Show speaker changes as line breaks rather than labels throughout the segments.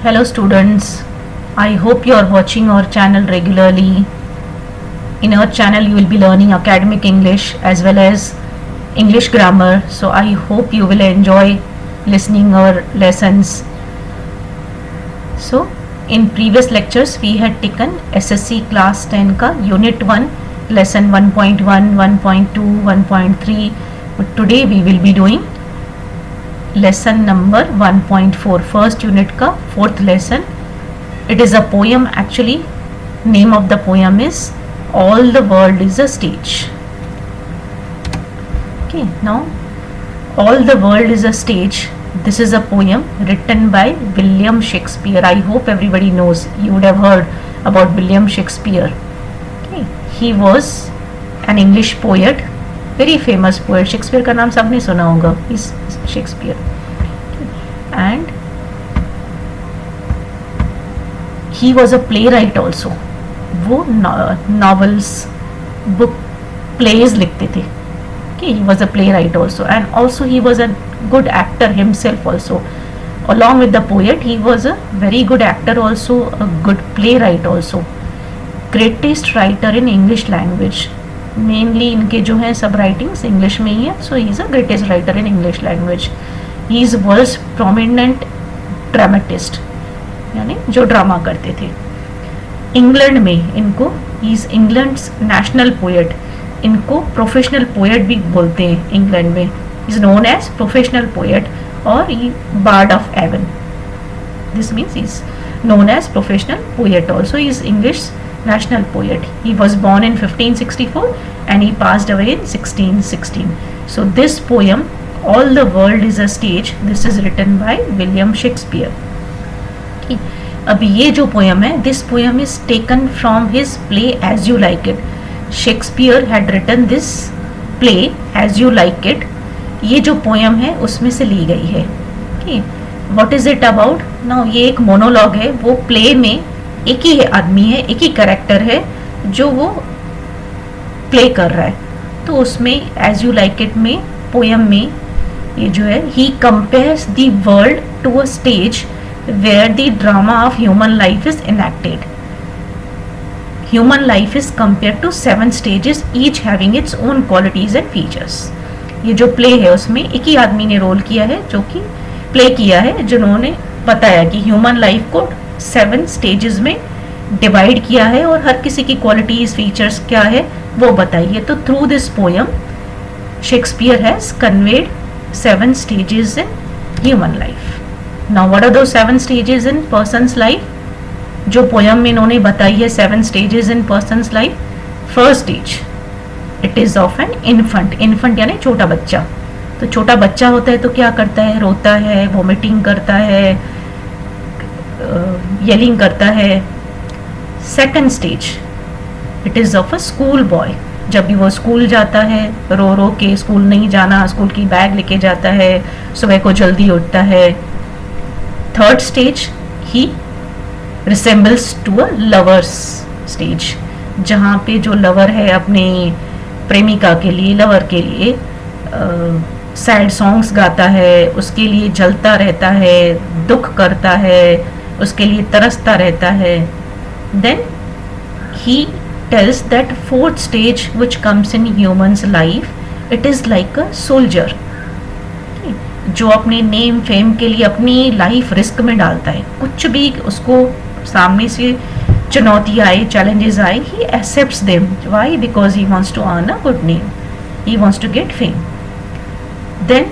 Hello students, I hope you are watching our channel regularly. In our channel you will be learning academic English as well as English grammar. So I hope you will enjoy listening our lessons. So in previous lectures we had taken SSC class 10 ka unit 1 lesson 1.1, 1.2, 1.3, but today we will be doing lesson number 1.4, first unit ka fourth lesson. It is a poem actually. Name of the poem is All the World is a Stage. Okay, now All the World is a Stage. This is a poem written by William Shakespeare. I hope everybody knows, you would have heard about William Shakespeare. Okay, he was an English poet, very famous poet. Shakespeare का नाम सबने सुना होगा. He's Shakespeare. And he was a playwright also. वो novels, book, plays लिखते थे. Okay, he was a playwright also, and also he was a good actor himself also. Along with the poet, he was a very good actor also, a good playwright also. Greatest writer in English language. Mainly इनके जो हैं सब writings English में ही है. So he is a greatest writer in English language. He is world's prominent dramatist, यानी जो drama करते थे. इंग्लैंड में इनको ही इज इंग्लैंड्स नेशनल पोएट. इनको प्रोफेशनल पोएट भी बोलते हैं इंग्लैंड में. Is known as professional poet और bard of Avon. This means is known as professional poet also. He is English national poet. He was born in 1564 and he passed away in 1616. So this poem, All the World is a Stage, this is written by William Shakespeare. Okay. अब ये जो poem है, this poem is taken from his play As You Like It. Shakespeare had written this play As You Like It. ये जो poem है उसमें से ली गई है. Okay. What is it about? Now ये एक मोनोलॉग है. वो प्ले में एक ही आदमी है, एक ही कैरेक्टर है जो वो प्ले कर रहा है. तो उसमें एज यू लाइक इट में पोएम में ये जो है, he compares the world to a stage where the drama of human life is enacted. Human life is compared to 7 stages, each having its own qualities and features. ये जो play है उसमें एक ही आदमी ने रोल किया है, जो कि प्ले किया है, जिन्होंने बताया कि ह्यूमन लाइफ को 7 स्टेजेस में डिवाइड किया है और हर किसी की क्वालिटीज फीचर्स क्या है वो बताइए. तो through this poem Shakespeare has conveyed 7 stages in human life. Now what are those 7 stages in person's life? जो पोएम में इन्होंने बताई है 7 stages in person's life. First stage, it is of an infant. Infant यानी छोटा बच्चा. तो छोटा बच्चा होता है तो क्या करता है? रोता है, वोमिटिंग करता है, येलिंग करता है. Second stage, it is of a school boy. जब भी वो स्कूल जाता है, रो रो के स्कूल नहीं जाना, स्कूल की बैग लेके जाता है, सुबह को जल्दी उठता है. Third stage, he resembles to a lover's stage, जहाँ पे जो लवर है अपने प्रेमिका के लिए, लवर के लिए सैड सॉन्ग्स गाता है, उसके लिए जलता रहता है, दुख करता है, उसके लिए तरसता रहता है. Then he tells that fourth stage which comes in human's life, it is like a soldier, जो अपने नेम फेम के लिए अपनी लाइफ रिस्क में डालता है. कुछ भी उसको सामने से चुनौती आए, चैलेंजेस आए, he accepts them. Why? Because he wants to earn a good name, he wants to get fame. Then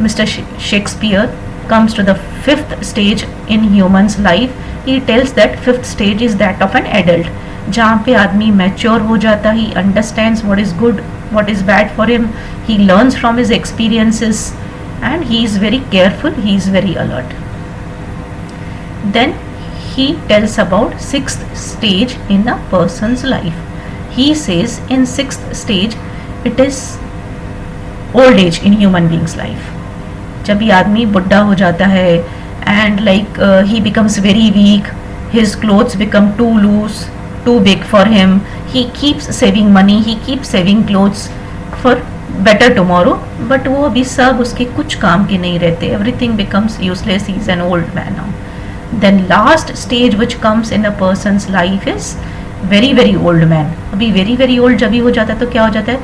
Mr. Shakespeare comes to the 5th stage in human's life. He tells that 5th stage is that of an adult, जहाँ पे आदमी mature हो जाता. He understands what is good, what is bad for him. He learns from his experiences and he is very careful, he is very alert. Then he tells about 6th stage in a person's life. He says in 6th stage it is old age in human being's life. जब ये आदमी बुढ़ा हो जाता है and like he becomes very weak, his clothes become too loose, too big for him. He keeps saving money, he keeps saving clothes for better tomorrow, but वो अभी सब उसके कुछ काम के नहीं रहते. Everything becomes useless, he is an old man now. Then last stage which comes in a person's life is very very old man. अभी very very old जब भी हो जाता है तो क्या हो जाता है,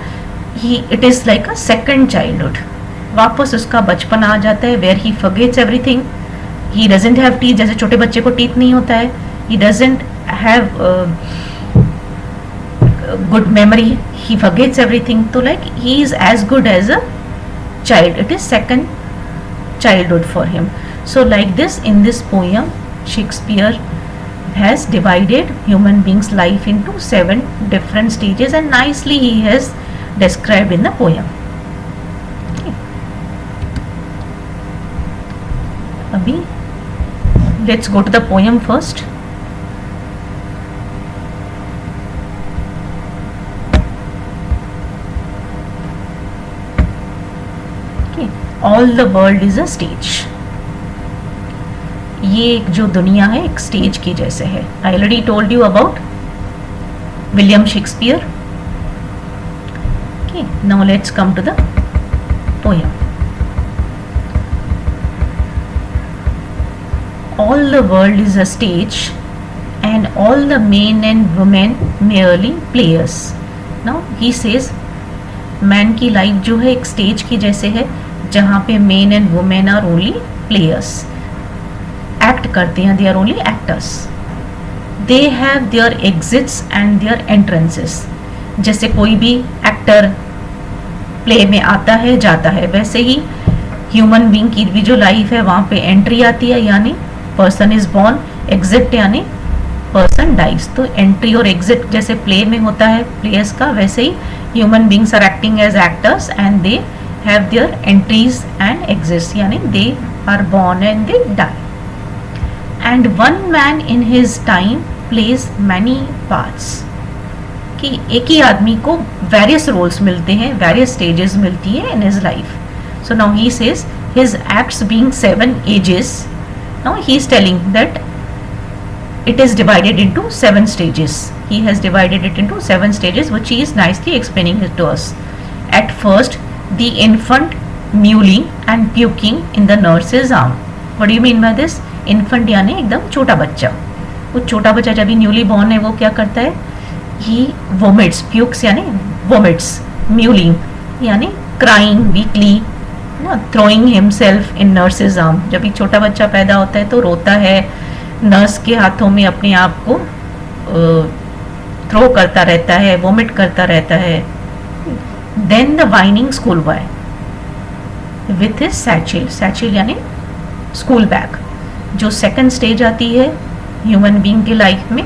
it is like a second childhood. वापस उसका बचपन आ जाता है, where he forgets everything. He doesn't have teeth, जैसे छोटे बच्चे को teeth नहीं होता है. He doesn't have good memory. He forgets everything. So like he is as good as a child. It is second childhood for him. So like this, in this poem Shakespeare has divided human beings life into 7 different stages, and nicely he has described in the poem. Okay. Abhi let's go to the poem first. Okay. All the world is a stage. ये जो दुनिया है एक stage की जैसे है. I already told you about William Shakespeare. Okay, now let's come to the poem. All the world is a stage and all the men and women merely players. Now he says man की life जो है एक stage की जैसे है, जहाँ पे men and women are only players, act करते हैं, they are only actors. They have their exits and their entrances. जैसे कोई भी एक्टर प्ले में आता है जाता है, वैसे ही ह्यूमन बीइंग की भी जो लाइफ है वहाँ पे एंट्री आती है, यानी पर्सन इज बॉर्न, एग्जिट यानी पर्सन डाइज. तो एंट्री और एग्जिट जैसे प्ले में होता है प्लेयर्स का, वैसे ही human beings are acting as actors and they have their entries and exits, यानी they are born and they die. And one man in his time plays many parts. कि एक ही आदमी को various roles मिलते हैं, various stages मिलती है in his life. So now he says his acts being 7 ages. Now he is telling that it is divided into 7 stages. He has divided it into 7 stages, which he is nicely explaining it to us. At first, the infant mewling and puking in the nurse's arm. What do you mean by this? Infant यानी एकदम छोटा बच्चा. वो छोटा बच्चा जब भी newly born है वो क्या करता है, ही वोमिट्स, प्यूक्स यानी वोमिट्स, म्यूलिंग यानी crying weekly, throwing himself in nurses arm. जब भी छोटा बच्चा पैदा होता है तो रोता है, नर्स के हाथों में अपने आप को थ्रो करता रहता है, वोमिट करता रहता है. Then the whining school boy with his satchel. Satchel यानी स्कूल बैग. जो सेकंड स्टेज आती है ह्यूमन बीइंग की लाइफ में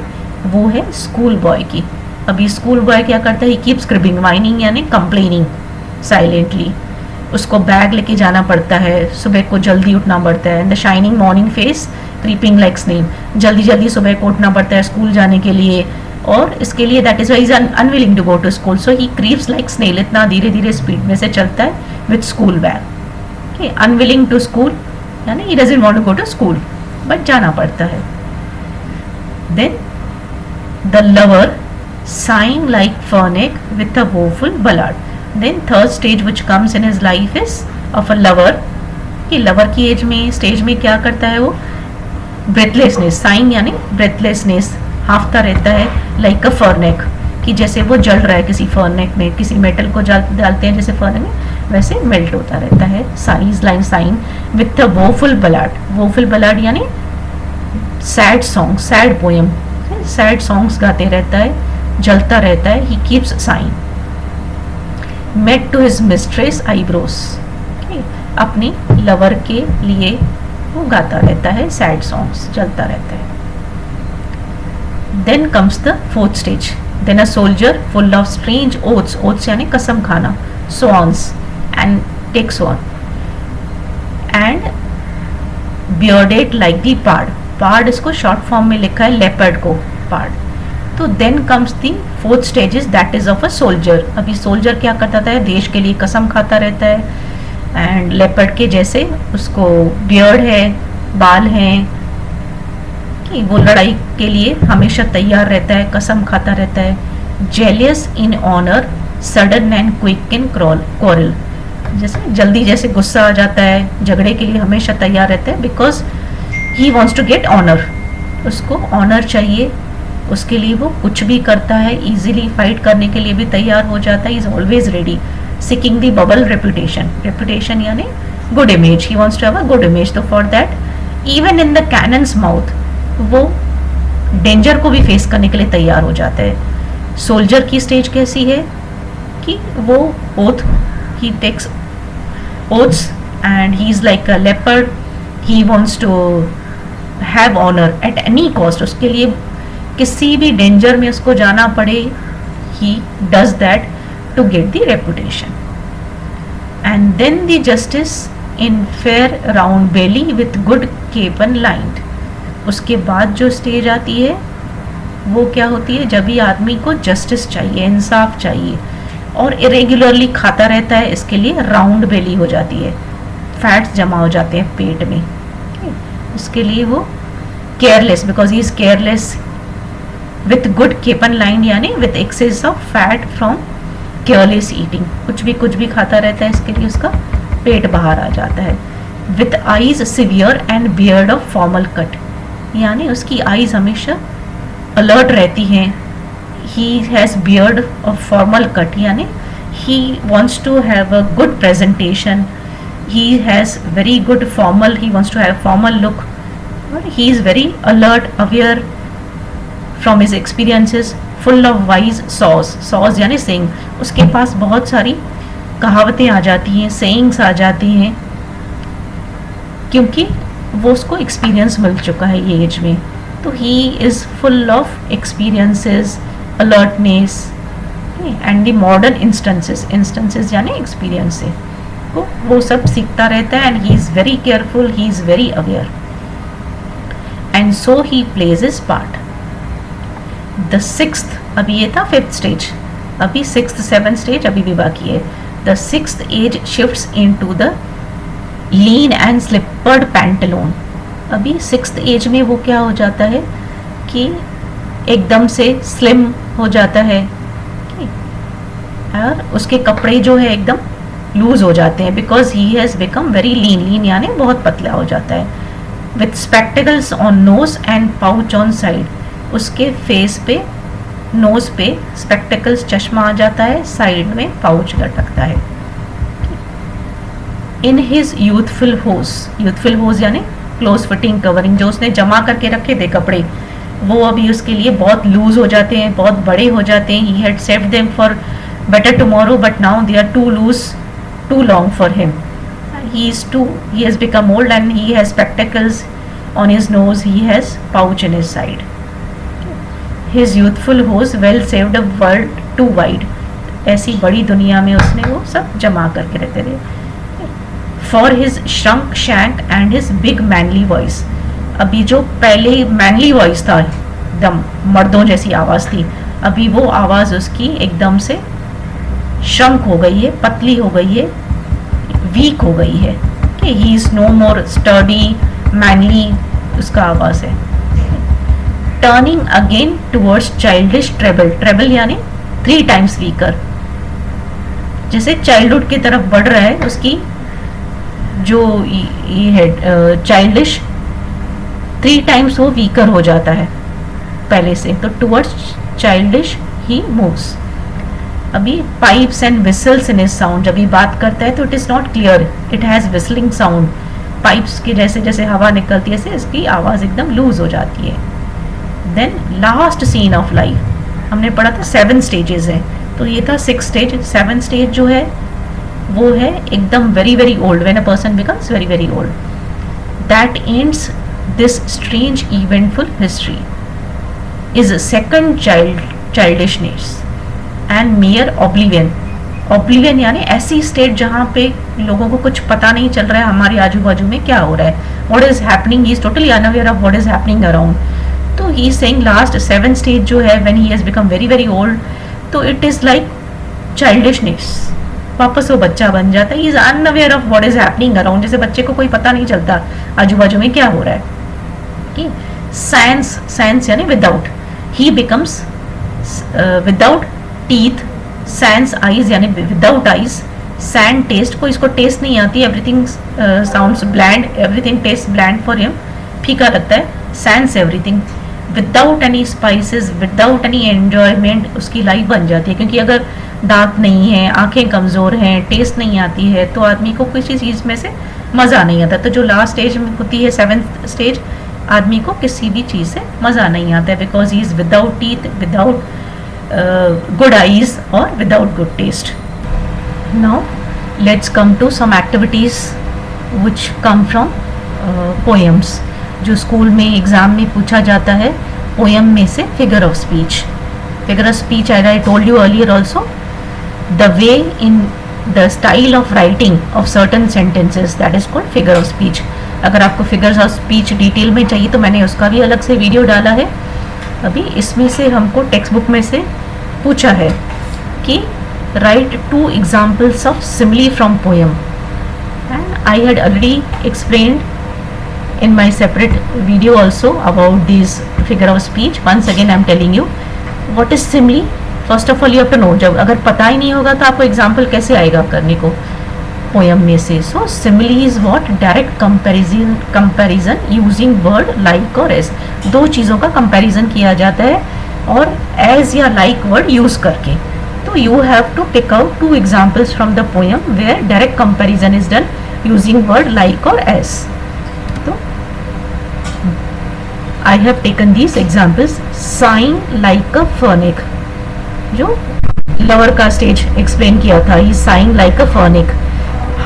वो है स्कूल बॉय की. अभी स्कूल बॉय क्या करता है, ही कीप्स क्रिबिंग, वाइनिंग यानी कंप्लेनिंग साइलेंटली. उसको बैग लेके जाना पड़ता है, सुबह को जल्दी उठना पड़ता है. The shining morning face creeping like snail. जल्दी जल्दी सुबह को उठना पड़ता है स्कूल जाने के लिए, और इसके लिए that is why is unwilling to go to school. So he creeps like snail. इतना धीरे धीरे स्पीड में से चलता है with school bag. Unwilling to school यानी he doesn't want to go to school, but जाना पड़ता है. Then the lover sighing like furnace with a woeful ballad. Then third stage which comes in his life is of a lover. कि lover की as में stage में क्या करता है वो, ब्रेथलेसनेस. साइंग यानी ब्रेथलेसनेस, हाफता रहता है, लाइक अ फर्नेक, कि जैसे वो जल रहा है किसी फर्नेक में, किसी मेटल को डालते हैं जैसे फर्नेक में, वैसे मेल्ट होता रहता है. Sighs line sign with a woeful ballad. Woeful ballad यानी sad song, sad poem, sad songs गाते रहता है, जलता रहता है. He keeps sign. Made to his mistress eyebrows. अपने लवर के लिए वो गाता रहता है सैड सॉन्ग्स, जलता रहता है. Then comes the fourth stage. Then a soldier full of strange oaths. Oaths यानी कसम खाना, swans and takes on and bearded like the pard. Pard इसको शॉर्ट फॉर्म में लिखा है, लेपर्ड को पार्ड. तो then comes the fourth stages that is of a soldier. अभी सोल्जर क्या करता था, देश के लिए कसम खाता रहता है, एंड लेपर्ड के जैसे उसको बियर्ड है, बाल हैं, कि वो लड़ाई के लिए हमेशा तैयार रहता है, कसम खाता रहता है. Jealous in honour sudden and quick in quarrel. जैसे जल्दी जैसे गुस्सा आ जाता है, झगड़े के लिए हमेशा तैयार रहता है, because he wants to get honour, उसको ऑनर चाहिए, उसके लिए वो कुछ भी करता है, इजीली फाइट करने के लिए भी तैयार हो जाता है, is always ready, seeking the bubble reputation, reputation यानी good image, he wants to have a good image, तो for that even in the cannon's mouth वो डेंजर को भी फेस करने के लिए तैयार हो जाता है। सोल्जर की स्टेज कैसी है कि वो oath, he takes oaths and he is like a leopard, he wants to have honor at any cost, उसके लिए किसी भी डेंजर में उसको जाना पड़े, he does that to get the reputation. And then the justice in fair round belly with good cape and lined, उसके बाद जो स्टेज आती है वो क्या होती है, जब भी आदमी को जस्टिस चाहिए, इंसाफ चाहिए और इरेगुलरली खाता रहता है, इसके लिए राउंड बेली हो जाती है, फैट्स जमा हो जाते हैं पेट में, उसके लिए वो careless, because he is careless with good capon line यानी with excess of fat from careless eating, कुछ भी खाता रहता है, इसके लिए उसका पेट बाहर आ जाता है। With eyes severe and beard of formal cut, यानी उसकी आईज हमेशा अलर्ट रहती हैं, he has beard of formal cut, यानी he wants to have a good presentation, he has very good formal, he wants to have formal look, he is very alert, aware from his experiences, full of wise saws यानी saying, उसके पास बहुत सारी कहावतें आ जाती हैं, sayings आ जाती हैं, क्योंकि वो उसको एक्सपीरियंस मिल चुका है ये एज में, तो he is full of experiences, alertness and the modern instances यानी experience से तो वो सब सीखता रहता है, and he is very careful, he is very aware, and so he plays his part. The sixth, अभी ये था फिफ्थ स्टेज, अभी सिक्स्थ सेवेंथ स्टेज अभी भी बाकी है। The sixth age shifts into the lean and slippered pantaloon. अभी sixth as में वो क्या हो जाता है कि एकदम से स्लिम हो जाता है और उसके कपड़े जो है एकदम लूज हो जाते हैं, because he has become very lean यानी बहुत पतला हो जाता है। With spectacles on nose and pouch on side, उसके फेस पे नोज पे स्पेक्टिकल्स चश्मा आ जाता है, साइड में पाउच लटकता है। इन हिज यूथफुल होज यानी क्लोज फिटिंग कवरिंग, जो उसने जमा करके रखे थे कपड़े वो अभी उसके लिए बहुत लूज हो जाते हैं, बहुत बड़े हो जाते हैं। He had saved them for better tomorrow but now they are too loose, too long for him. he has become old and he has spectacles on his nose, he has pouch in his side. His youthful hose well saved a world too wide, ऐसी बड़ी दुनिया में उसने वो सब जमा करके रखते थे। For his shrunk shank and his big manly voice, अभी जो पहले मैनली वॉइस था, एकदम मर्दों जैसी आवाज़ थी, अभी वो आवाज़ उसकी एकदम से श्रंक हो गई है, पतली हो गई है, वीक हो गई है कि he is no more sturdy manly, उसका आवाज़ है। Turning again towards childish treble यानी 3 times वीकर, जैसे चाइल्डहुड की तरफ बढ़ रहा है, उसकी जो ये है चाइल्डिश 3 times वो वीकर हो जाता है पहले से, तो टुवर्ड्स चाइल्डिश ही मूव्स। अभी pipes and whistles in is sound, जब ये बात करता है तो it is not clear, it has whistling sound, pipes की जैसे जैसे हवा निकलती है ऐसे इसकी आवाज़ एकदम लूज हो जाती है। Then last scene of life, हमने पढ़ा था 7 stages हैं, तो ये था 6th stage। 7th stage जो है वो है एकदम very very old, when a person becomes very very old, that ends this strange eventful history is a second childishness and mere oblivion यानी ऐसी स्टेट जहाँ पे लोगों को कुछ पता नहीं चल रहा है हमारे आजू बाजू में क्या हो रहा है, what is happening, he is totally unaware of what is happening around। तो he is saying last 7th stage जो है when he has become very very old, तो it is like childishness, वापस वो बच्चा बन जाता है। He is unaware of what is happening around, जैसे बच्चे को कोई पता नहीं चलता आजू बाजू में क्या हो रहा है। सैंस यानी without, he becomes without teeth, sans eyes यानी विदाउट आईज, सैंड टेस्ट, को इसको टेस्ट नहीं आती, everything sounds bland, everything taste bland for him, फीका लगता है, sans everything, without any spices, without any enjoyment उसकी लाइफ बन जाती है। क्योंकि अगर दांत नहीं है, आंखें कमज़ोर हैं, टेस्ट नहीं आती है, तो आदमी को किसी चीज़ में से मज़ा नहीं आता। तो जो लास्ट स्टेज में होती है, 7th स्टेज, आदमी को किसी भी चीज़ से मज़ा नहीं आता है, because he is without teeth, without good eyes और without good taste. Now let's come to some activities which come from poems, जो स्कूल में एग्ज़ाम में पूछा जाता है। पोएम में से figure of speech, figure of speech as I told you earlier also, the way in the style of writing of certain sentences, that is called figure of speech. अगर आपको figures of speech detail में चाहिए तो मैंने उसका भी अलग से वीडियो डाला है। अभी इसमें से हमको टेक्स्ट बुक में से पूछा है कि right 2 examples of simile from poem, and I had already explained in my separate video also about these figure of speech. Once again I am telling you what is simile. First of all you have to know, जब अगर पता ही नहीं होगा तो आपको example कैसे आएगा करने को पोएम में से। सो simile is what? Direct comparison using word like और एज। दो चीज़ों का कंपैरिजन किया जाता है और एज या लाइक वर्ड यूज करके। तो you have to pick out 2 examples from the poem where direct comparison is done using word like और एज। तो I have taken these examples. Sign like a phoenix, जो lover का stage explain किया था, he sign like a phoenix।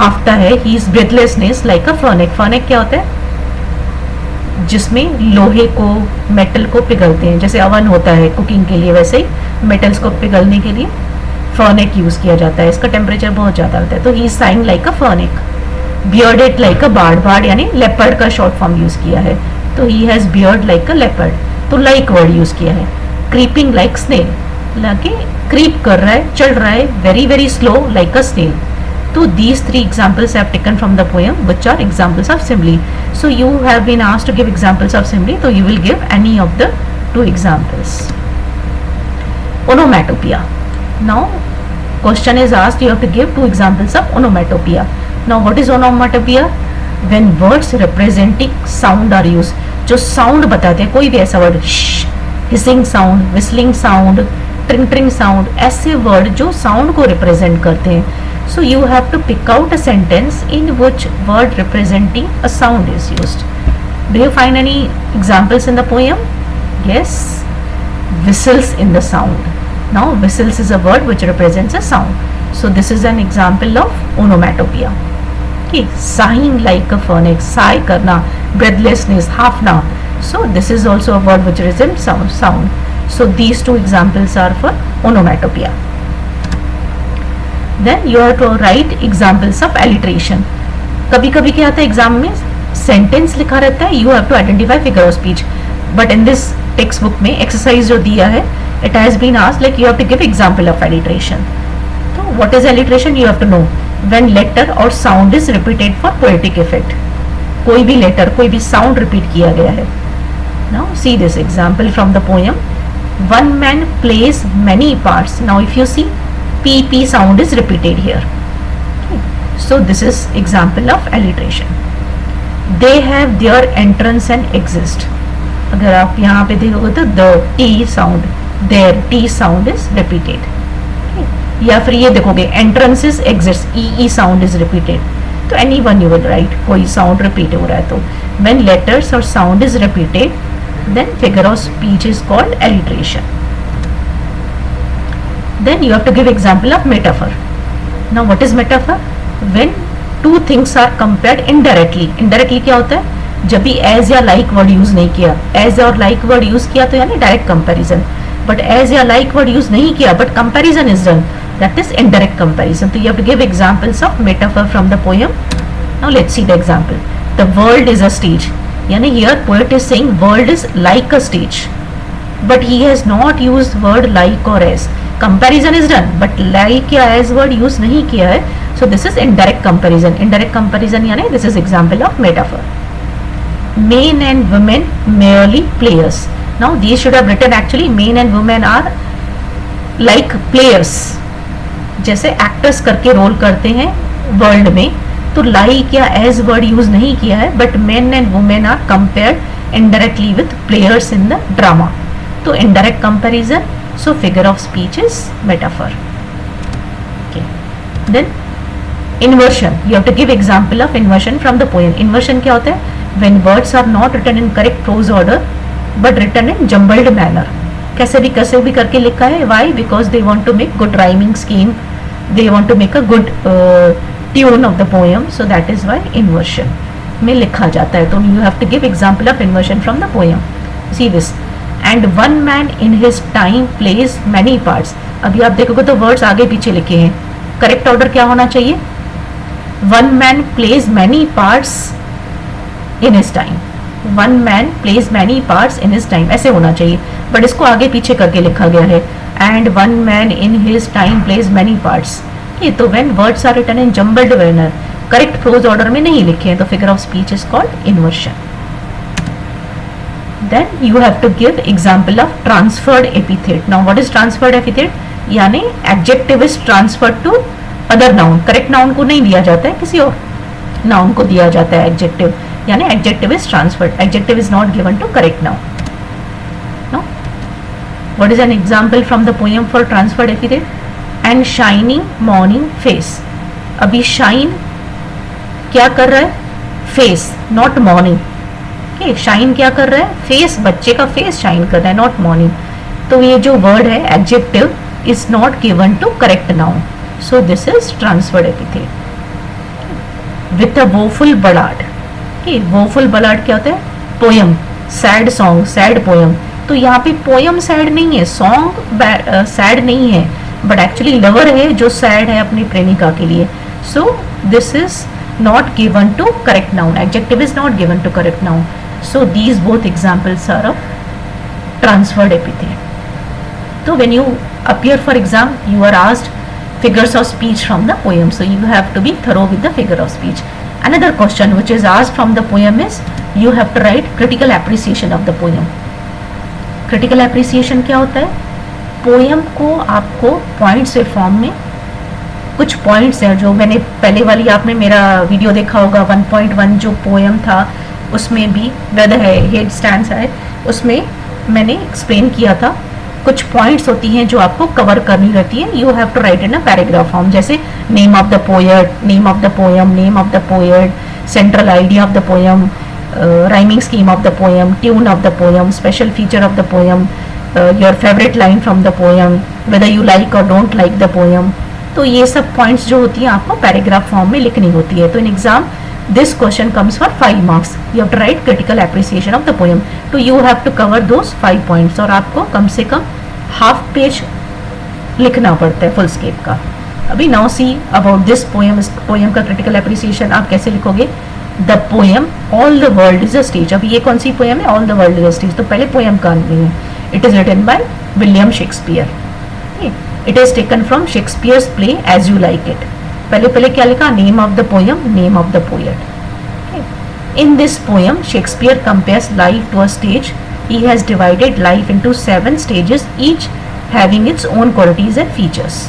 हाफ्ता है, he is breathlessness like a phoenix। phoenix क्या होता है? जिसमें लोहे को, मेटल को पिघलते हैं, जैसे अवन होता है कुकिंग के लिए, वैसे ही मेटल्स को पिघलने के लिए phoenix यूज किया जाता है। इसका टेम्परेचर बहुत ज़्यादा होता है। तो he sign like a phoenix। Bearded like a bard, bard यानी लेपर्ड का शॉर्ट फॉर्म यूज किया है, तो he has beard like a leopard, तो लाइक वर्ड यूज किया है। क्रीपिंग लाइक स्नेल, लाके क्रीप कर रहा है, चल रहा है, very very slow like a snail. तो these 3 examples I have taken from the poem which are examples of simile. So you have been asked to give examples of simile, so you will give any of the 2 examples. Onomatopoeia. Now question is asked, you have to give 2 examples of onomatopoeia. Now what is onomatopoeia? When words representing sound are used, जो sound बताते हैं, कोई भी ऐसा word, hissing sound, whistling sound, tring sound, ऐसे word जो sound को represent करते हैं. So you have to pick out a sentence in which word representing a sound is used. Do you find any examples in the poem? Yes, whistles in the sound. Now whistles is a word which represents a sound. So this is an example of onomatopoeia. Okay, sighing like a phoenix, sigh करना, breathlessness, हाफना. So this is also a word which represents sound. So these 2 examples are for onomatopoeia. Then you have to write examples of alliteration. कभी कभी क्या आता है exam में, sentence लिखा रहता है, you have to identify figure of speech. But in this text book में एक्सरसाइज जो दिया है, it has been asked like you have to give example of alliteration. So what is alliteration? You have to know when letter or sound is repeated for poetic effect. कोई भी letter, कोई भी sound repeat किया गया है. Now see this example from the poem. One man plays many parts. Now if you see, PP sound is repeated here. Okay. So this is example of alliteration. They have their entrance and exist. अगर आप यहाँ पे देखोगे तो the T sound, their T sound is repeated. या फिर ये देखोगे entrances exist, E sound is repeated. तो any one you will write, कोई साउंड रिपीट हो रहा है तो व्हेन लेटर्स और sound is repeated then figure of speech is called alliteration. Then you have to give example of metaphor. Now what is metaphor? When 2 things are compared indirectly. Indirectly क्या होता है? जब भी एज या like word use नहीं किया, as और like word use किया तो यानी डायरेक्ट कंपैरिजन, बट एज या लाइक वर्ड यूज नहीं किया but comparison is done, that is indirect comparison. So you have to give examples of metaphor from the poem. Now let's see the example. The world is a stage. Yani here poet is saying world is like a stage, but he has not used word like or as. Comparison is done but like या as word use नहीं किया है. So this is indirect comparison. Indirect comparison यानी this is example of metaphor. Men and women merely players. Now these should have written actually men and women are like players. जैसे actors करके role करते हैं world में, तो like या as word use नहीं किया है, but men and women are compared indirectly with players in the drama. तो indirect comparison, so figure of speech is metaphor. Then inversion, you have to give example of inversion from the poem. Inversion क्या होता है? When words are not written in correct prose order but written in jumbled manner. कैसे भी करके लिखा है. Why? Because they want to make good rhyming scheme, they want to make a good tune of the poem, so that is why inversion में लिखा जाता है. तो you have to give example of inversion from the poem. See this. And one man in his time plays many parts. अभी आप देखोगे तो words आगे पीछे लिखे हैं. करेक्ट ऑर्डर क्या होना चाहिए? One man plays many parts in his time. One man plays many parts in his time, ऐसे होना चाहिए, बट इसको आगे पीछे करके लिखा गया है. And one man in his time plays many parts. ये तो when words are written in jumbled manner, correct prose order में नहीं लिखे हैं, तो figure of speech is called inversion. Then you have to give example of transferred epithet. Now what is transferred epithet? यानी adjective is transferred to other noun. Correct noun को नहीं दिया जाता है, किसी और नाउन को दिया जाता है एडजेक्टिव, यानी adjective is transferred. Adjective is not given to correct noun. No, what is an example from the poem for transferred epithet? And shining morning face. अभी शाइन क्या कर रहा है? Face, not morning. शाइन क्या कर रहा है? फेस, बच्चे का फेस शाइन कर रहा है, नॉट मॉर्निंग. तो ये जो वर्ड है adjective is not given to correct noun, so this is transferred epithet. With a woeful ballad. Okay, woeful ballad क्या होता है? Poem, sad song, sad poem. तो यहाँ पे पोयम सैड नहीं है, सॉन्ग सैड नहीं है, बट एक्चुअली लवर है जो सैड है अपनी प्रेमिका के लिए. So this is not given to correct noun. Adjective is not given to correct noun. So these both examples are of transferred epithet. So when you appear for exam, you are asked figures of speech from the poem, so you have to be thorough with the figure of speech. Another question which is asked from the poem is you have to write critical appreciation of the poem. Critical appreciation क्या होता है? Poem को आपको points के form में, कुछ points हैं जो मैंने पहले वाली, आपने मेरा वीडियो देखा होगा 1.1 जो पोएम था, उसमें भी वेदर है हेड स्टैंड्स है, उसमें मैंने एक्सप्लेन किया था. कुछ पॉइंट्स होती हैं जो आपको कवर करनी रहती है. You have to write in a paragraph form, जैसे name of the poet, name of the poem, name of the poet, central idea of the poem, rhyming scheme of the poem, tune of the poem, special feature of the poem, your favourite line from the poem, whether you like और don't like the poem. तो ये सब points जो होती हैं आपको paragraph form में लिखनी होती है. तो in exam this question comes for 5 marks. You have to write critical appreciation of the poem. So you have to cover those 5 points. और आपको कम से कम हाफ पेज लिखना पड़ता है फुल स्केप का. अभी now see about this poem. इस poem का क्रिटिकल एप्रिसिएशन आप कैसे लिखोगे? The poem all the world is a stage. अभी ये कौन सी पोएम है? All the world is a stage. तो पहले पोएम का नहीं है. It is written by William Shakespeare. It is taken from Shakespeare's play as you like it. पहले क्या लिखा? Name of the poem, name of the poet. In this poem Shakespeare compares life to a stage. He has divided life into 7 stages, each having its own qualities and features.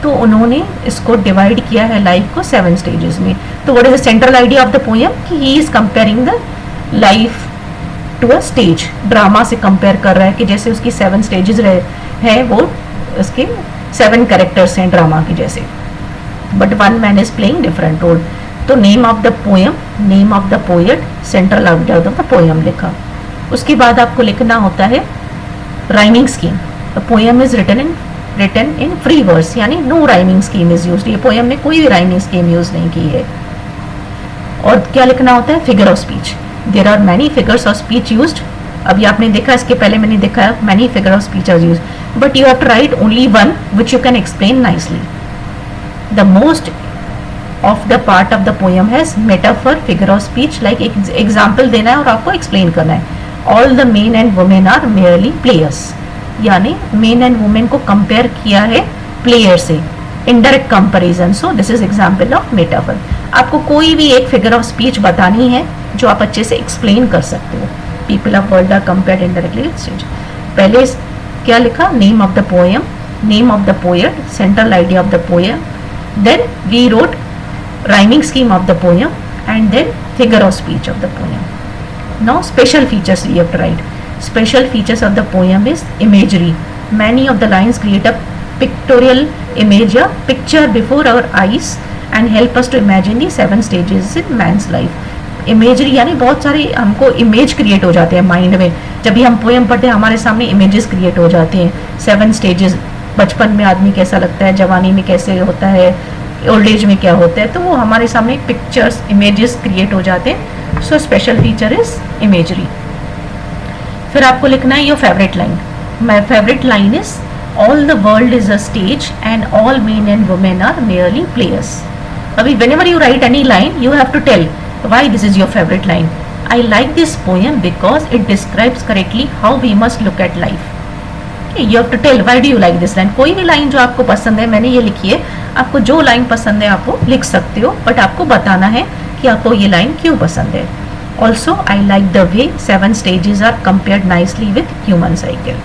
तो उन्होंने इसको divide किया है life को 7 stages में. तो what is the central idea of the poem? कि he is comparing the life to a stage. Drama से कंपेयर कर रहा है कि जैसे उसकी 7 स्टेजेस है, वो उसके 7 कैरेक्टर्स हैं ड्रामा के जैसे, but one man is playing different role. तो name of the poem, name of the poet, central idea of the poem लिखा. उसके बाद आपको लिखना होता है rhyming scheme. The poem is written in free verse, यानी no rhyming scheme is used. ये पोएम में कोई भी राइमिंग स्कीम यूज नहीं की है. और क्या लिखना होता है? Figure of speech. There are many figures of speech used. अभी आपने देखा, इसके पहले मैंने देखा many figure of speech are used, but you have to write only one which you can explain nicely. The most of the part of the poem has metaphor, figure of speech, like example देना है और आपको explain करना है. All the men and women are merely players. यानी men and women को compare किया है player से, indirect comparison. So this is example of metaphor. आपको कोई भी एक figure of speech बतानी है जो आप अच्छे से explain कर सकते हो. People of world are compared indirectly with stage. पहले क्या लिखा? Name of the poem, name of the poet, central idea of the poem. Then we wrote rhyming scheme of the poem, and then figure of speech of the poem. Now special features we have to write. Special features of the poem is imagery. Many of the lines create a pictorial image या picture before our eyes and help us to imagine the 7 stages in man's life. Imagery यानी बहुत सारे हमको image create हो जाते हैं mind में, जब भी हम पोएम पढ़ते हैं हमारे सामने इमेजेस क्रिएट हो जाते हैं. 7 स्टेजेस, बचपन में आदमी कैसा लगता है, जवानी में कैसे होता है, ओल्ड एज में क्या होता है, तो वो हमारे सामने पिक्चर्स इमेजेस क्रिएट हो जाते हैं. So special feature is imagery. फिर आपको लिखना है your favourite line. My favourite line is all the world is a stage and all men and women are merely players. अभी whenever you write any line, you have to tell why this is your favorite line. I like this poem because it describes correctly how we must look at life. Okay, you have to tell why do you like this line. कोई भी line जो आपको पसंद है, मैंने ये लिखी है, आपको जो लाइन पसंद है आप वो लिख सकते हो, बट आपको बताना है कि आपको ये लाइन क्यों पसंद है. Also, I like the way 7 stages are compared nicely with human cycle.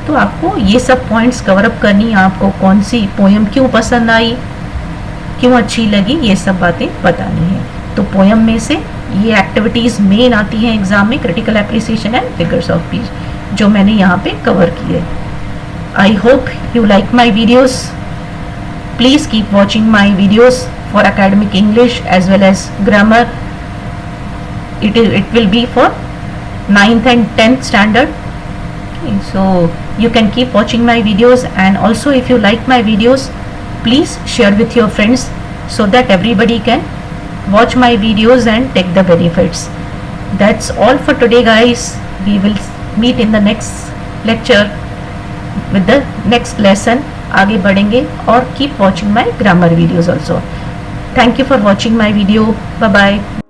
तो आपको ये सब पॉइंट्स कवर अप करनी है, आपको कौन सी पोएम क्यों पसंद आई, क्यों अच्छी लगी, ये सब बातें बतानी है. तो पोएम में से ये एक्टिविटीज मेन आती हैं एग्जाम में, critical appreciation and figures of speech, जो मैंने यहाँ पे कवर की है. I hope you like my videos. Please keep watching my videos for academic English as well as grammar. It will be for 9th and 10th standard. Okay, so you can keep watching my videos, and also if you like my videos, please share with your friends so that everybody can watch my videos and take the benefits. That's all for today, guys. We will meet in the next lecture with the next lesson. आगे बढ़ेंगे, और keep watching my grammar videos also. Thank you for watching my video. Bye bye.